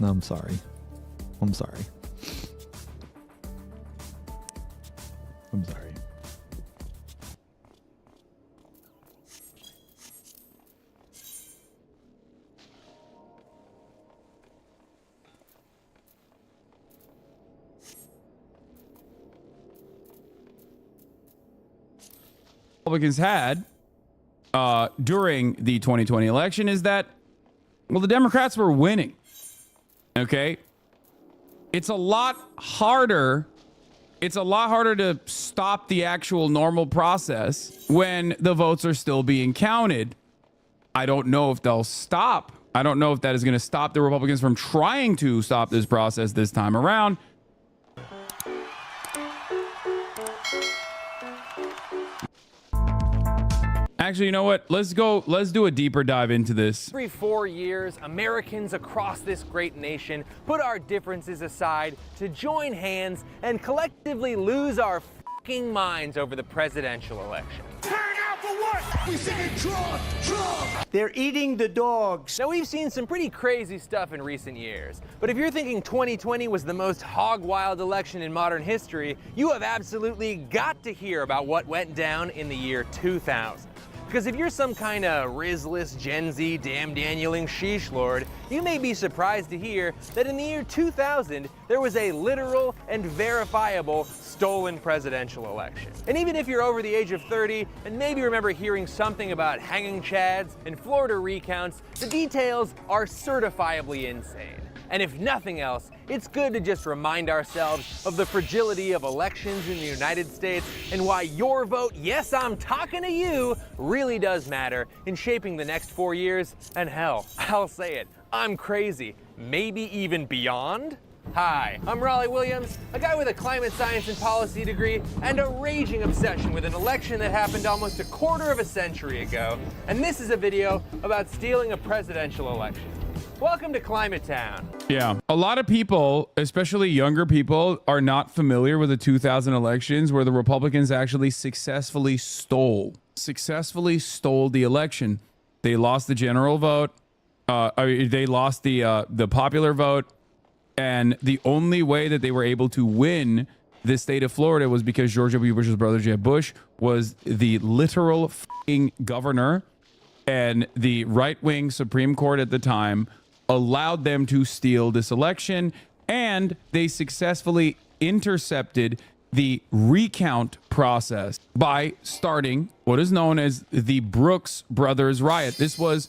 No, I'm sorry. I'm sorry. I'm sorry. Republicans had during the 2020 election is that, well, the Democrats were winning. Okay. It's a lot harder. It's a lot harder to stop the actual normal process when the votes are still being counted. I don't know if they'll stop. I don't know if that is going to stop the Republicans from trying to stop this process this time around. Actually, you know what? Let's do a deeper dive into this. Every 4 years, Americans across this great nation put our differences aside to join hands and collectively lose our fucking minds over the presidential election. Turn out for what? We singing drunk, drunk. They're eating the dogs. Now, we've seen some pretty crazy stuff in recent years, but if you're thinking 2020 was the most hog-wild election in modern history, you have absolutely got to hear about what went down in the year 2000. Because if you're some kind of rizless Gen Z damn Danieling sheesh lord, you may be surprised to hear that in the year 2000, there was a literal and verifiable stolen presidential election. And even if you're over the age of 30 and maybe remember hearing something about hanging chads and Florida recounts, the details are certifiably insane. And if nothing else, it's good to just remind ourselves of the fragility of elections in the United States and why your vote, yes, I'm talking to you, really does matter in shaping the next 4 years. And hell, I'll say it, I'm crazy, maybe even beyond. Hi, I'm Raleigh Williams, a guy with a climate science and policy degree and a raging obsession with an election that happened almost a quarter of a century ago. And this is a video about stealing a presidential election. Welcome to Climate Town. Yeah, a lot of people, especially younger people, are not familiar with the 2000 elections where the Republicans actually successfully stole the election. They lost the general vote. They lost the popular vote. And the only way that they were able to win the state of Florida was because George W. Bush's brother, Jeb Bush, was the literal f***ing governor. And the right-wing Supreme Court at the time allowed them to steal this election, and they successfully intercepted the recount process by starting what is known as the Brooks Brothers riot. This was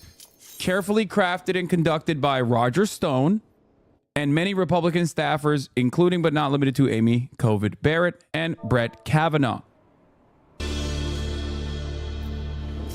carefully crafted and conducted by Roger Stone and many Republican staffers, including but not limited to Amy Covid Barrett and Brett Kavanaugh.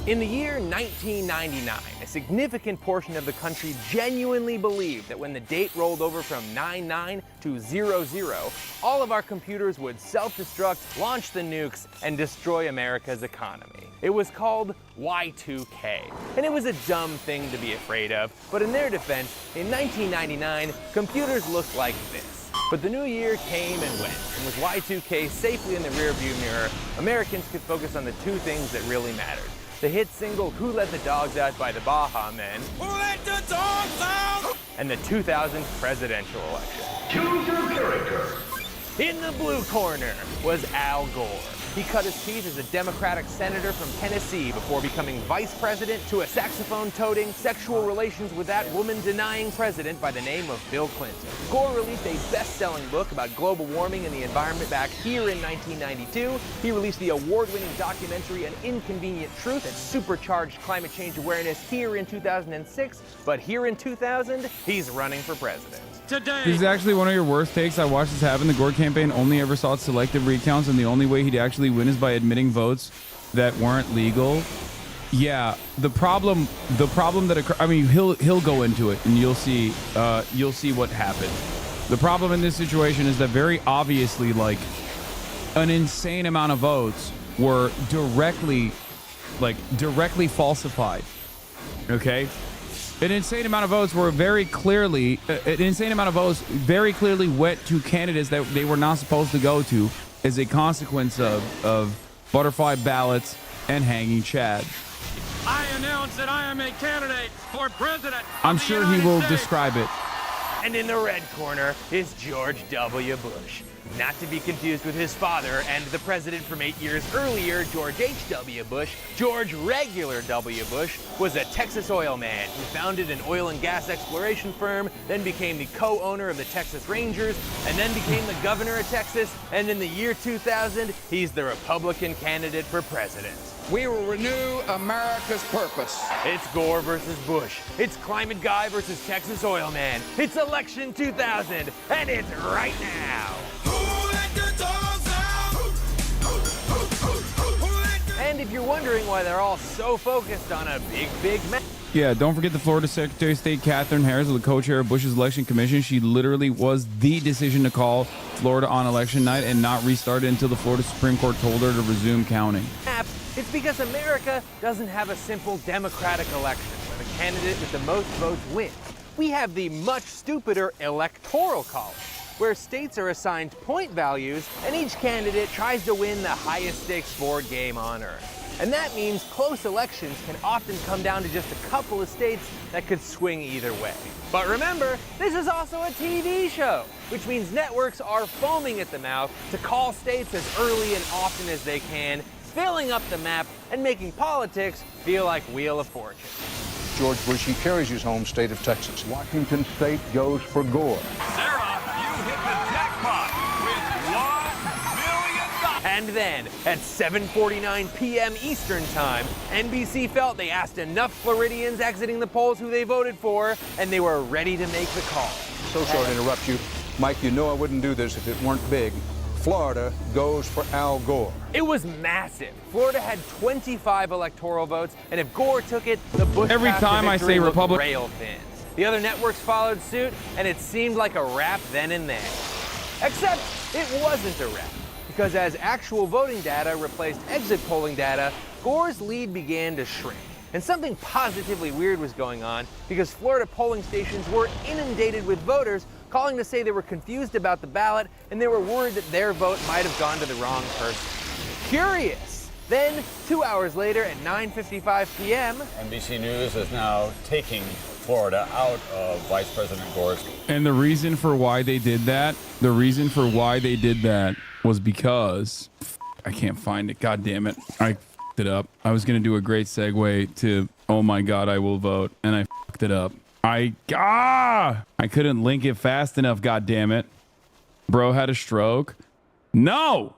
In the year 1999, a significant portion of the country genuinely believed that when the date rolled over from 99 to 00, all of our computers would self-destruct, launch the nukes, and destroy America's economy. It was called Y2K, and it was a dumb thing to be afraid of, but in their defense, in 1999, computers looked like this. But the new year came and went, and with Y2K safely in the rearview mirror, Americans could focus on the two things that really mattered. The hit single Who Let the Dogs Out by the Baha Men, Who Let the Dogs Out, and the 2000 presidential election. Choose your character. In the blue corner was Al Gore. He cut his teeth as a Democratic senator from Tennessee before becoming vice president to a saxophone-toting, sexual relations with that woman-denying president by the name of Bill Clinton. Gore released a best-selling book about global warming and the environment back here in 1992. He released the award-winning documentary An Inconvenient Truth that supercharged climate change awareness here in 2006. But here in 2000, he's running for president. This is actually one of your worst takes. I watched this happen. The Gore campaign only ever sought selective recounts, and the only way he'd actually win is by admitting votes that weren't legal. Yeah, the problem that occurred, I mean, he'll go into it, and you'll see what happened. The problem in this situation is that very obviously, like, an insane amount of votes were directly falsified. Okay. An insane amount of votes very clearly went to candidates that they were not supposed to go to as a consequence of butterfly ballots and hanging Chad. I announce that I am a candidate for president. I'm sure he will describe it. And in the red corner is George W. Bush. Not to be confused with his father and the president from 8 years earlier, George H.W. Bush. George Regular W. Bush was a Texas oil man who founded an oil and gas exploration firm, then became the co-owner of the Texas Rangers, and then became the governor of Texas. And in the year 2000, he's the Republican candidate for president. We will renew America's purpose. It's Gore versus Bush. It's Climate Guy versus Texas Oil Man. It's election 2000, and it's right now. And if you're wondering why they're all so focused on a big map. Yeah, don't forget the Florida Secretary of State Katherine Harris was the co-chair of Bush's election commission. She literally was the decision to call Florida on election night and not restart it until the Florida Supreme Court told her to resume counting. It's because America doesn't have a simple democratic election where the candidate with the most votes wins. We have the much stupider electoral college, where states are assigned point values and each candidate tries to win the highest stakes board game on earth. And that means close elections can often come down to just a couple of states that could swing either way. But remember, this is also a TV show, which means networks are foaming at the mouth to call states as early and often as they can, filling up the map and making politics feel like Wheel of Fortune. George Bush, he carries his home state of Texas. Washington State goes for Gore. Sarah, you hit the jackpot with $1 million. And then, at 7:49 p.m. Eastern Time, NBC felt they asked enough Floridians exiting the polls who they voted for, and they were ready to make the call. So sorry to interrupt you. Mike, you know I wouldn't do this if it weren't big. Florida goes for Al Gore. It was massive. Florida had 25 electoral votes, and if Gore took it, the Bush Every path to time I victory say looked Republic- rail thin. The other networks followed suit, and it seemed like a wrap then and there. Except it wasn't a wrap, because as actual voting data replaced exit polling data, Gore's lead began to shrink. And something positively weird was going on, because Florida polling stations were inundated with voters calling to say they were confused about the ballot and they were worried that their vote might have gone to the wrong person. Curious. Then, 2 hours later at 9:55 p.m., NBC News is now taking Florida out of Vice President Gore's. And the reason for why they did that, was because I can't find it. God damn it. I fucked it up. I was going to do a great segue to, oh my God, I will vote. And I fucked it up. I couldn't link it fast enough. God damn it. Bro had a stroke. No.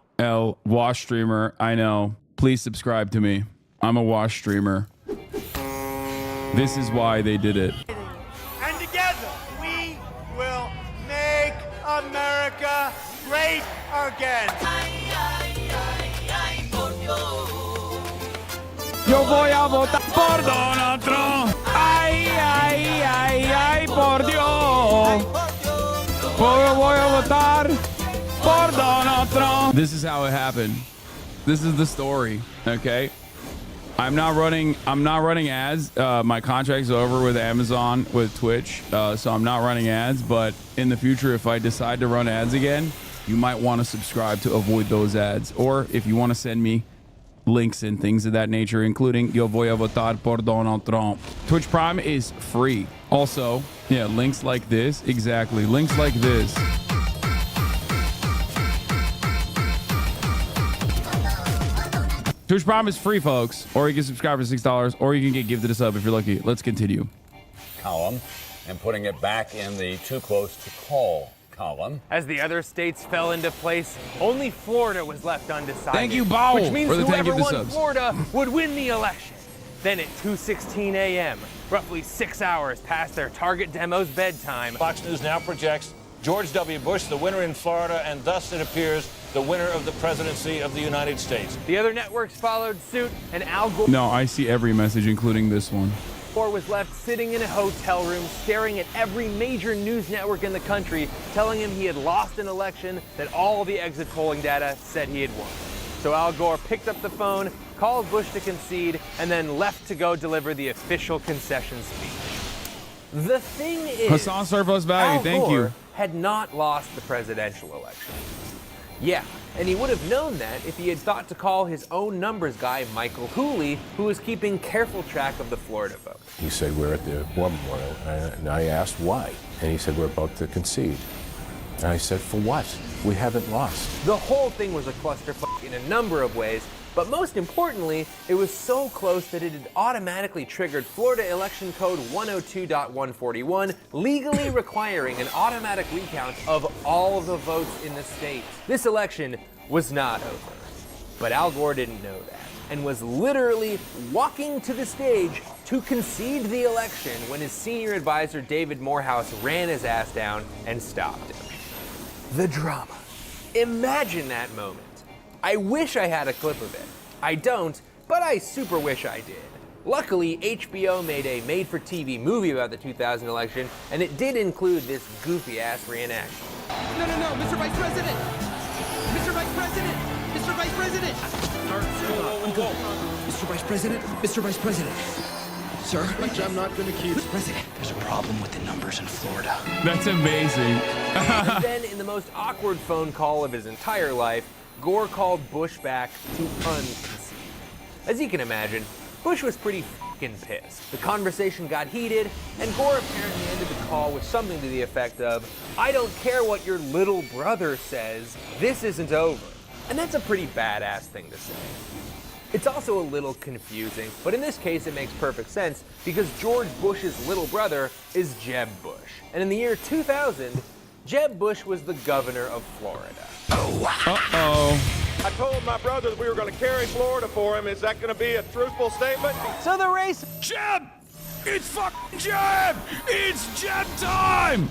Wash streamer. I know. Please subscribe to me. I'm a wash streamer. This is why they did it. And together we will make America great again. Yo voy a votar por Donald Trump. Ay, ay, ay, ay, por Dios. Yo voy a votar por Donald Trump. This is how it happened. This is the story, okay? I'm not running ads. My contract's over with Amazon, with Twitch, so I'm not running ads. But in the future, if I decide to run ads again, you might want to subscribe to avoid those ads. Or if you want to send me links and things of that nature, including Yo voy a votar por Donald Trump. Twitch Prime is free. Also, yeah, links like this. Exactly. Links like this. Twitch Prime is free, folks. Or you can subscribe for $6, or you can get gifted a sub if you're lucky. Let's continue. Column and putting it back in the too close to call column. as the other states fell into place, only Florida was left undecided. Thank you, Bowl, which means for the 10 whoever gifted won subs. Florida would win the election. Then at 2:16 a.m., roughly 6 hours past their target demo's bedtime, Fox News now projects George W. Bush the winner in Florida, and thus it appears the winner of the presidency of the United States. the other networks followed suit, and Al Gore No, I see every message, including this one. was left sitting in a hotel room staring at every major news network in the country, telling him he had lost an election that all the exit polling data said he had won. So Al Gore picked up the phone, called Bush to concede, and then left to go deliver the official concession speech. The thing is, Hassan Surplus Value, Al thank Gore you. had not lost the presidential election. Yeah, and he would have known that if he had thought to call his own numbers guy, Michael Hooley, who was keeping careful track of the Florida vote. He said, we're at the war memorial, and I asked why, and he said, we're about to concede. And I said, for what? We haven't lost. The whole thing was a clusterfuck in a number of ways, but most importantly, it was so close that it had automatically triggered Florida Election Code 102.141, legally requiring an automatic recount of all the votes in the state. This election was not over, but Al Gore didn't know that, and was literally walking to the stage to concede the election when his senior advisor David Morehouse ran his ass down and stopped him. The drama. Imagine that moment. I wish I had a clip of it. I don't, but I super wish I did. Luckily, HBO made a made-for-TV movie about the 2000 election, and it did include this goofy-ass reenactment. No, Mr. Vice President! Mr. Vice President! Mr. Vice President! Mr. Vice President! Mr. Vice President! Sir? Which I'm not going to keep. Mr. President, there's a problem with the numbers in Florida. That's amazing. And then, in the most awkward phone call of his entire life, Gore called Bush back to unconcede. As you can imagine, Bush was pretty fucking pissed. The conversation got heated, and Gore apparently ended the call with something to the effect of, "I don't care what your little brother says, this isn't over." And that's a pretty badass thing to say. It's also a little confusing, but in this case it makes perfect sense because George Bush's little brother is Jeb Bush. And in the year 2000, Jeb Bush was the governor of Florida. Uh-oh. I told my brother that we were going to carry Florida for him. Is that going to be a truthful statement? So the race Jeb! It's fucking Jeb! It's Jeb time!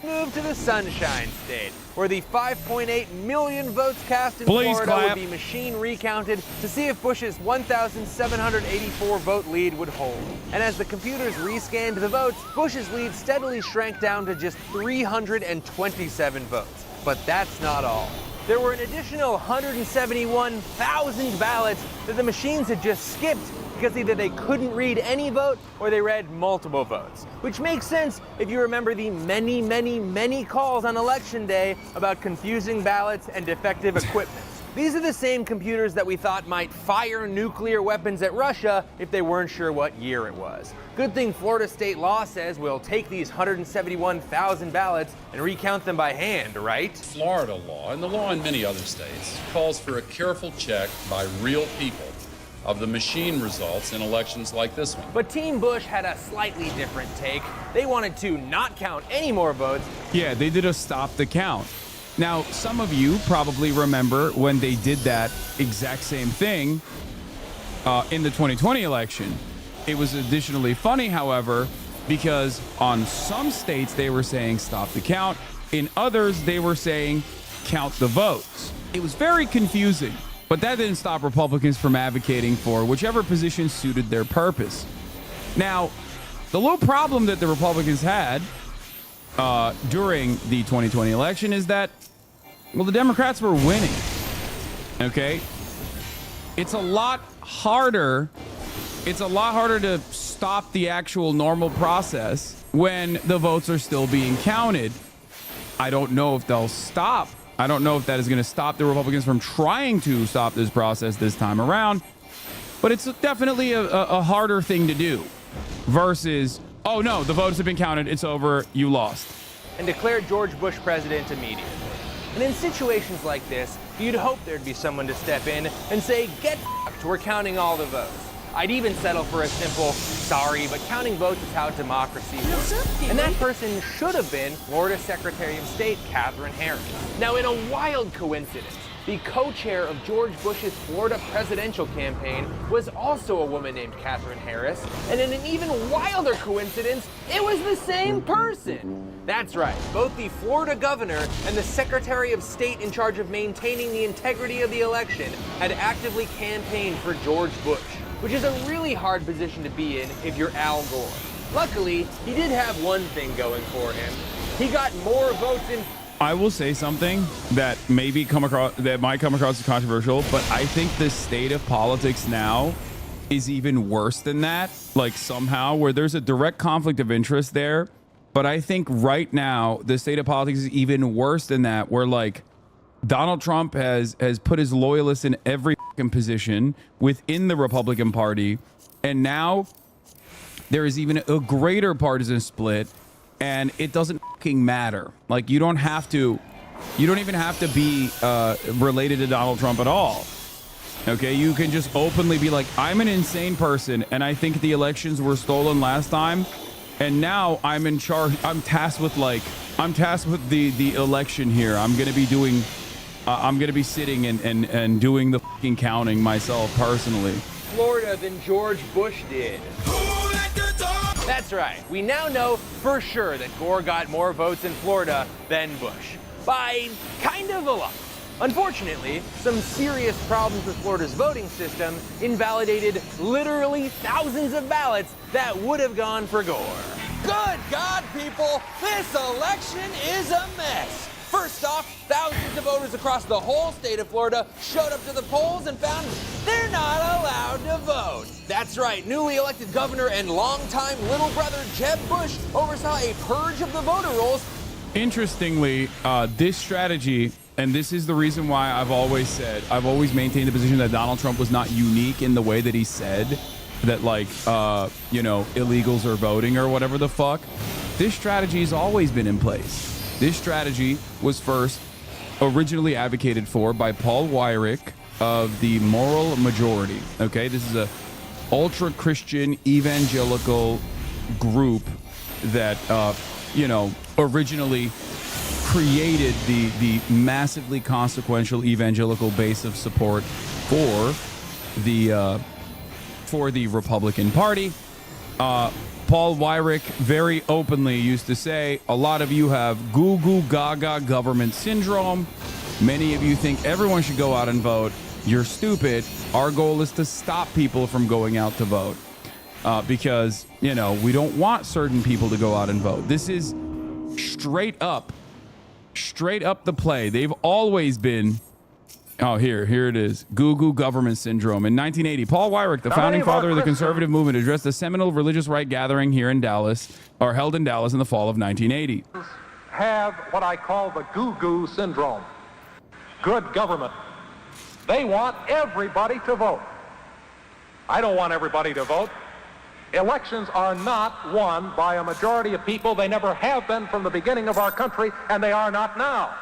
moved to the Sunshine State, where the 5.8 million votes cast in Please Florida clap. would be machine recounted to see if Bush's 1,784 vote lead would hold. And as the computers rescanned the votes, Bush's lead steadily shrank down to just 327 votes. But that's not all. There were an additional 171,000 ballots that the machines had just skipped because either they couldn't read any vote or they read multiple votes. Which makes sense if you remember the many calls on election day about confusing ballots and defective equipment. These are the same computers that we thought might fire nuclear weapons at Russia if they weren't sure what year it was. Good thing Florida state law says we'll take these 171,000 ballots and recount them by hand, right? Florida law, and the law in many other states, calls for a careful check by real people of the machine results in elections like this one. But Team Bush had a slightly different take. They wanted to not count any more votes. Yeah, they did a stop the count. Now, some of you probably remember when they did that exact same thing in the 2020 election. It was additionally funny, however, because on some states they were saying stop the count. In others, they were saying count the votes. It was very confusing, but that didn't stop Republicans from advocating for whichever position suited their purpose. Now, the little problem that the Republicans had during the 2020 election is that, well, the Democrats were winning. Okay? It's a lot harder to stop the actual normal process when the votes are still being counted. I don't know if they'll stop. I don't know if that is going to stop the Republicans from trying to stop this process this time around. But it's definitely a harder thing to do versus, oh no, the votes have been counted, it's over, you lost. And declared George Bush president immediately. And in situations like this, you'd hope there'd be someone to step in and say, get f***ed, we're counting all the votes. I'd even settle for a simple, sorry, but counting votes is how democracy works. And that person should have been Florida Secretary of State Katherine Harris. Now, in a wild coincidence, the co-chair of George Bush's Florida presidential campaign was also a woman named Katherine Harris. And in an even wilder coincidence, it was the same person. That's right, both the Florida governor and the Secretary of State in charge of maintaining the integrity of the election had actively campaigned for George Bush, which is a really hard position to be in if you're Al Gore. Luckily, he did have one thing going for him. He got more votes in. I will say something that might come across as controversial, but I think the state of politics now is even worse than that. Like somehow where there's a direct conflict of interest there. But I think right now the state of politics is even worse than that, where like Donald Trump has put his loyalists in every fucking position within the Republican Party, and now there is even a greater partisan split, and it doesn't fucking matter. Like, you don't even have to be related to Donald Trump at all. Okay, you can just openly be like, I'm an insane person, and I think the elections were stolen last time, and now I'm in charge. I'm tasked with the election here. I'm gonna be doing, I'm gonna be sitting and doing the fucking counting myself personally. Florida than George Bush did. That's right. We now know for sure that Gore got more votes in Florida than Bush. By kind of a lot. Unfortunately, some serious problems with Florida's voting system invalidated literally thousands of ballots that would have gone for Gore. Good God, people, this election is a mess. First off, thousands of voters across the whole state of Florida showed up to the polls and found they're not allowed to vote. That's right, newly elected governor and longtime little brother Jeb Bush oversaw a purge of the voter rolls. Interestingly, this strategy, and this is the reason why I've always maintained the position that Donald Trump was not unique in the way that he said that, like, illegals are voting or whatever the fuck. This strategy has always been in place. This strategy was first originally advocated for by Paul Weyrich of the Moral Majority. Okay, this is a ultra-Christian evangelical group that, originally created the massively consequential evangelical base of support for the Republican Party. Paul Weyrich very openly used to say, a lot of you have goo goo gaga government syndrome. Many of you think everyone should go out and vote. You're stupid. Our goal is to stop people from going out to vote because, we don't want certain people to go out and vote. This is straight up the play. They've always been. Oh, here it is. Goo goo government syndrome. In 1980, Paul Weyrich, the founding father of the conservative movement, addressed a seminal religious right gathering here in Dallas, or held in Dallas in the fall of 1980. Have what I call the goo goo syndrome. Good government. They want everybody to vote. I don't want everybody to vote. Elections are not won by a majority of people. They never have been from the beginning of our country, and they are not now.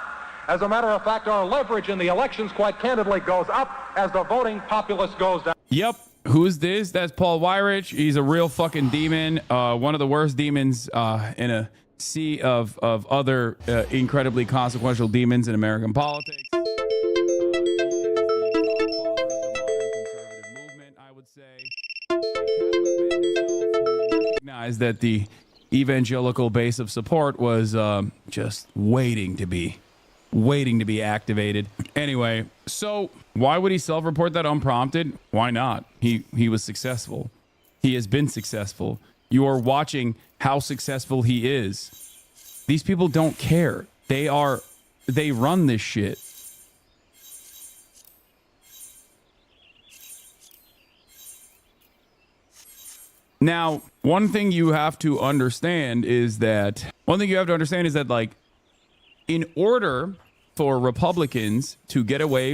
As a matter of fact, our leverage in the elections, quite candidly, goes up as the voting populace goes down. Yep. Who's this? That's Paul Weyrich. He's a real fucking demon. One of the worst demons in a sea of other incredibly consequential demons in American politics. He is the godfather of the modern conservative movement, I would say. A Catholic man himself who recognized that the evangelical base of support was just waiting to be activated. Anyway, so why would he self-report that unprompted? Why not? He was successful. He has been successful. You are watching how successful he is. These people don't care. They run this shit. Now, one thing you have to understand is that like, in order for Republicans to get away